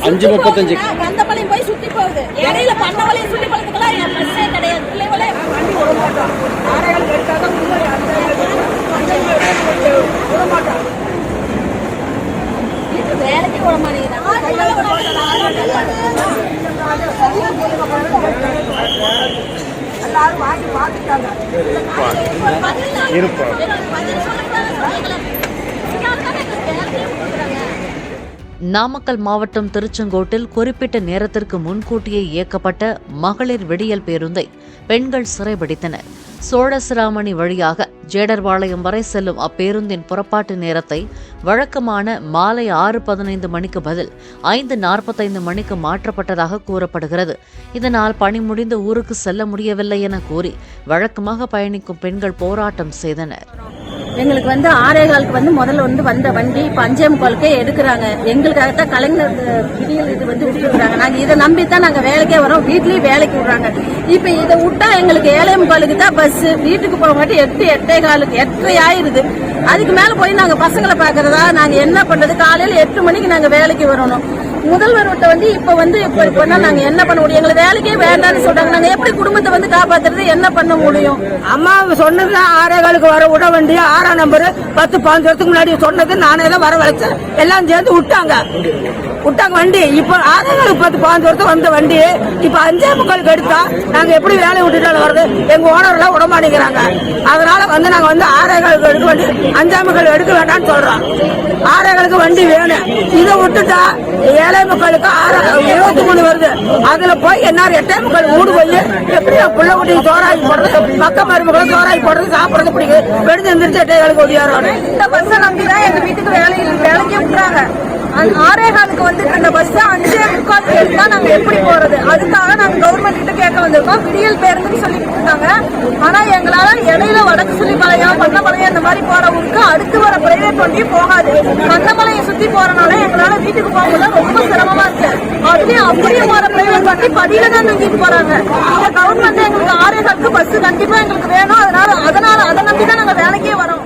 5:35 கந்தப்பாளையம் போய் சுத்தி போகுது. இடையில பண்ணவளையும் சுத்தி போறதுக்கெல்லாம் என் பஸ்ஸே கிடையாது. பிள்ளைகளே வண்டி விட மாட்டோம். ஆரைகள் எடுத்தாங்க முன்னாடி விட மாட்டோம். வேலைக்கு விட மாட்டேங்கிறாங்க. எல்லாரும் வாங்கி பார்த்துட்டாங்க. நாமக்கல் மாவட்டம் திருச்செங்கோட்டில் குறிப்பிட்ட நேரத்திற்கு முன்கூட்டியே இயக்கப்பட்ட மகளிர் விடியல் பேருந்தை பெண்கள் சிறைபிடித்தனர். சோழசிராமணி வழியாக ஜேடர்பாளையம் வரை செல்லும் அப்பேருந்தின் புறப்பாட்டு நேரத்தை வழக்கமான மாலை 6:15 மணிக்கு பதில் 5:45 மணிக்கு மாற்றப்பட்டதாக கூறப்படுகிறது. இதனால் பணி முடிந்து ஊருக்கு செல்ல முடியவில்லை என கூறி வழக்கமாக பயணிக்கும் பெண்கள் போராட்டம் செய்தனர். எங்களுக்கு 6:15 முதல்ல வந்த வண்டி இப்ப 5:45 எடுக்கிறாங்க. எங்களுக்காகத்தான் கலைஞர் விடியல் இது விட்டுருக்காங்க. நாங்க இதை நம்பித்தான் நாங்க வேலைக்கே வரோம். வீட்லயும் வேலைக்கு விடுறாங்க. இப்ப இதை விட்டா எங்களுக்கு 7:45 தான் பஸ். வீட்டுக்கு போக மாட்டோம். 8:45 8:30 ஆயிருது. அதுக்கு மேல போய் நாங்க பசங்களை பாக்குறதா நாங்க என்ன பண்றது? காலையில 8 மணிக்கு நாங்க வேலைக்கு வரணும். முதல்வர் இப்ப நாங்க என்ன பண்ண முடியும்? எங்களை வேலைக்கே வேண்டாம்னு சொல்றாங்க. நாங்க எப்படி குடும்பத்தை காப்பாத்துறது? என்ன பண்ண முடியும்? அம்மா சொன்னது 6:15 வர விட வண்டி 6ஆம் நம்பர் 10-15 வருஷத்துக்கு முன்னாடி சொன்னது நானே தான் வர வளைச்சேன். எல்லாம் சேர்ந்து விட்டாங்க வண்டி. இப்ப 6:15 10-15 வருஷம் வந்த வண்டி இப்ப 5:45 எடுத்தா நாங்க எப்படி வேலையை விட்டுட்டாலும் வருது? எங்க ஓனர் எல்லாம் விட மாட்டேங்கிறாங்க. அதனால நாங்க 6:15 எடுக்க வண்டி 5:45 எடுக்க வேண்டாம்னு சொல்றோம். 6:15 வண்டி வேணும். இதை விட்டுட்டா 7:45 23 வருது. அதுல போய் என்ன 8:45 மூடு போய் எப்படி புள்ள குட்டி சோறாக்கி போடுறது? பக்கம் மருமகளும் சோறாக்கி போடுறது சாப்பிடுறது பிடிக்கும். வெடிஞ்சு எந்திரிச்சு 8:45 ஓடியாரோம். இந்த பஸ்ஸை நம்பிதான் எங்க வீட்டுக்கு வேலைக்கு விட்டுறாங்க. 6:15 இந்த பஸ் 5:45 எடுத்தா நாங்க எப்படி போறது? அதுக்காக நாங்க கவர்மெண்ட் கிட்ட கேட்க வந்திருக்கோம். விடியல் பேருந்துன்னு சொல்லிட்டு இருக்காங்க. ஆனா எங்களால இடையில வடக்கு சுள்ளிப்பாளையம் பண்ணப்பாளையம் இந்த மாதிரி போற ஊருக்கு அடுத்து வர பிரைவேட் வண்டியும் போகாது. பண்ணப்பாளையம் சுத்தி போறனால எங்களால வீட்டுக்கு போகும்போது ரொம்ப சிரமமா இருக்கு. அதுலயும் அப்படியே போற பிரைவேட் வண்டி பதில தான் தூக்கிட்டு போறாங்க. இந்த கவர்மெண்ட் எங்களுக்கு 6:15 பஸ் கண்டிப்பா எங்களுக்கு வேணும். அதனால அதை நம்பிதான் நாங்க வேலைக்கே வரோம்.